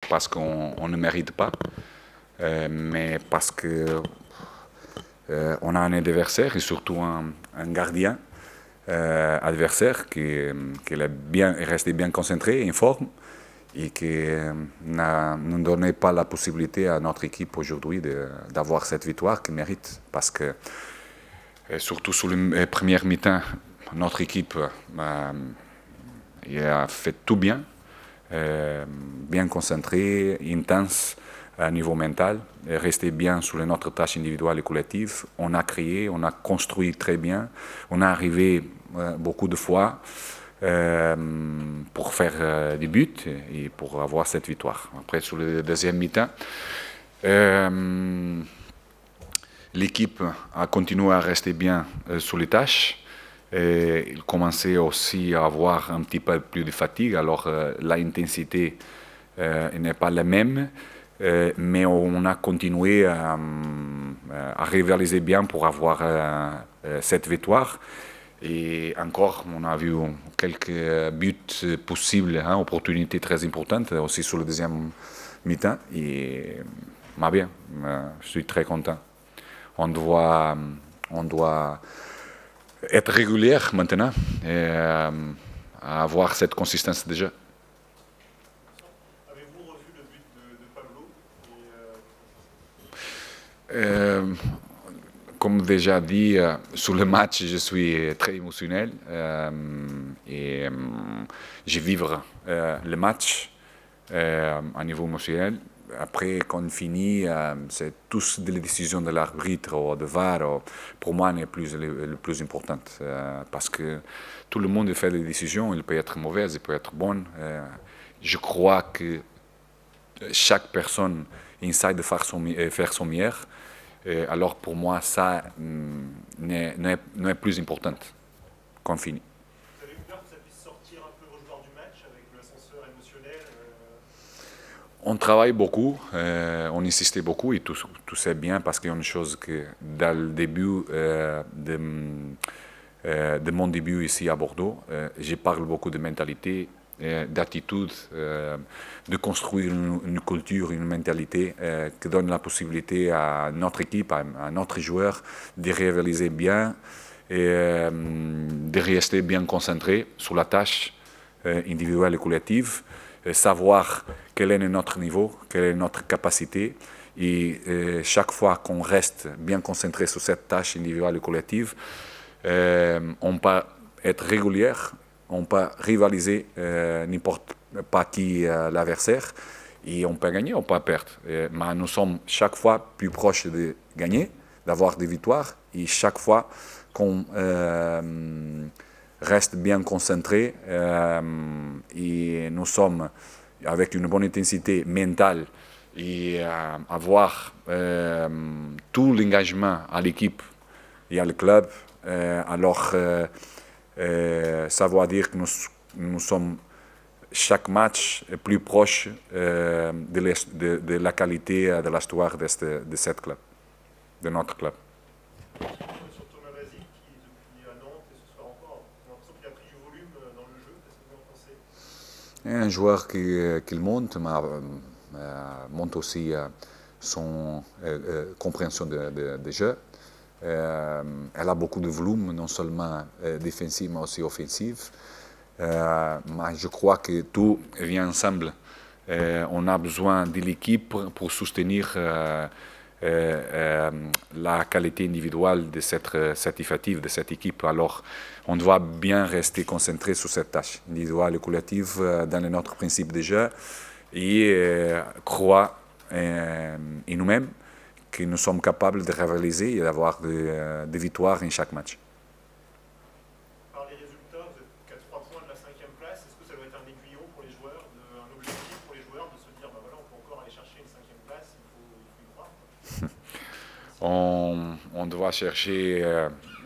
parce qu'on ne mérite pas, mais parce que on a un adversaire et surtout un gardien adversaire qui est resté bien concentré, en forme, et qui ne donnait pas la possibilité à notre équipe aujourd'hui d'avoir cette victoire qu'il mérite. Parce que, surtout sur le premier mi-temps, notre équipe a fait tout bien, bien concentré, intense à niveau mental, resté bien sur notre tâche individuelle et collective. On a créé, on a construit très bien, on a arrivé beaucoup de fois pour faire des buts et pour avoir cette victoire. Après, sur le deuxième mi-temps, l'équipe a continué à rester bien sur les tâches. Il commençait aussi à avoir un petit peu plus de fatigue, alors l'intensité n'est pas la même, mais on a continué à rivaliser bien pour avoir cette victoire. Et encore, on a vu quelques buts possibles, opportunités très importantes aussi sur le deuxième mi-temps. Et bien, je suis très content. On doit être régulier maintenant et avoir cette consistance déjà. Avez-vous revu le but de Pablo Comme déjà dit, sur le match, je suis très émotionnel et je vivre le match à niveau émotionnel. Après, quand on finit, c'est tous des décisions de l'arbitre ou de VAR. Pour moi, n'est plus le plus important parce que tout le monde fait des décisions. Il peut être mauvaise, il peut être bonne. Je crois que chaque personne essaie de faire son meilleur. Alors pour moi, ça n'est plus important qu'on finit. Vous avez eu peur que ça puisse sortir un peu vos joueurs du match avec l'ascenseur émotionnel On travaille beaucoup, on insistait beaucoup et tout c'est bien parce qu'il y a une chose que dans le début de mon début ici à Bordeaux, je parle beaucoup de mentalité, d'attitude, de construire une culture, une mentalité qui donne la possibilité à notre équipe, à notre joueur de réaliser bien et de rester bien concentré sur la tâche individuelle et collective, savoir quel est notre niveau, quelle est notre capacité. Et chaque fois qu'on reste bien concentré sur cette tâche individuelle et collective, on peut être régulier, on peut rivaliser n'importe pas qui l'adversaire, et on peut gagner, on peut perdre. Mais nous sommes chaque fois plus proches de gagner, d'avoir des victoires, et chaque fois qu'on reste bien concentré et nous sommes avec une bonne intensité mentale et avoir tout l'engagement à l'équipe et à le club, alors ça veut dire que nous sommes chaque match plus proche de la qualité de l'histoire de cette club, de notre club. sur Thomas Vasic qui depuis à Nantes et ce soir encore, on a l'impression qu'il a pris du volume dans le jeu. Qu'est-ce que vous en pensez? Un joueur qui monte, mais monte aussi son compréhension de jeu. Elle a beaucoup de volume, non seulement défensif, mais aussi offensif. Mais je crois que tout vient ensemble. On a besoin de l'équipe pour soutenir la qualité individuelle de cet effectif, de cette équipe. Alors, on doit bien rester concentré sur cette tâche individuelle et collective dans notre principe de jeu et croire en nous-mêmes que nous sommes capables de réaliser et d'avoir des victoires en chaque match. Par les résultats, vous êtes qu'à 3 points de la 5e place. Est-ce que ça doit être un aiguillon pour les joueurs, un objectif pour les joueurs de se dire, voilà, on peut encore aller chercher une 5e place, il faut y croire? On doit chercher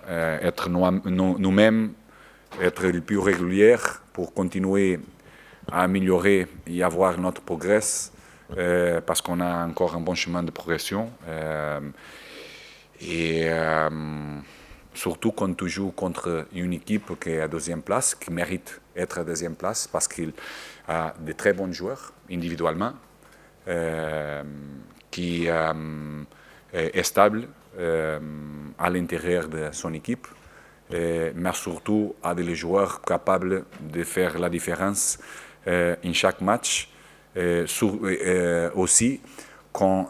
être nous-mêmes, être le plus régulier pour continuer à améliorer et avoir notre progrès parce qu'on a encore un bon chemin de progression. Et surtout quand tu joues contre une équipe qui est à deuxième place, qui mérite être à deuxième place parce qu'il a de très bons joueurs individuellement, qui est stable à l'intérieur de son équipe, mais surtout à des joueurs capables de faire la différence en chaque match, aussi quand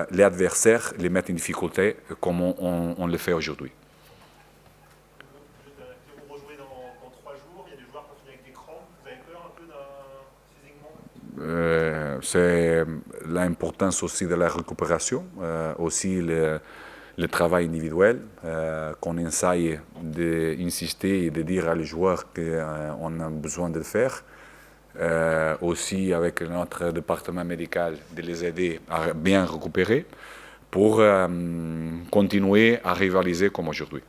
les adversaires les mettent en difficulté comme on le fait aujourd'hui. Vous rejouez dans 3 jours, il y a des joueurs qui finissent avec des crampes. Vous avez peur un peu physiquement? C'est l'importance aussi de la récupération, aussi le travail individuel, qu'on essaye d'insister et de dire à les joueurs qu'on a besoin de le faire. Aussi avec notre département médical de les aider à bien récupérer pour continuer à rivaliser comme aujourd'hui.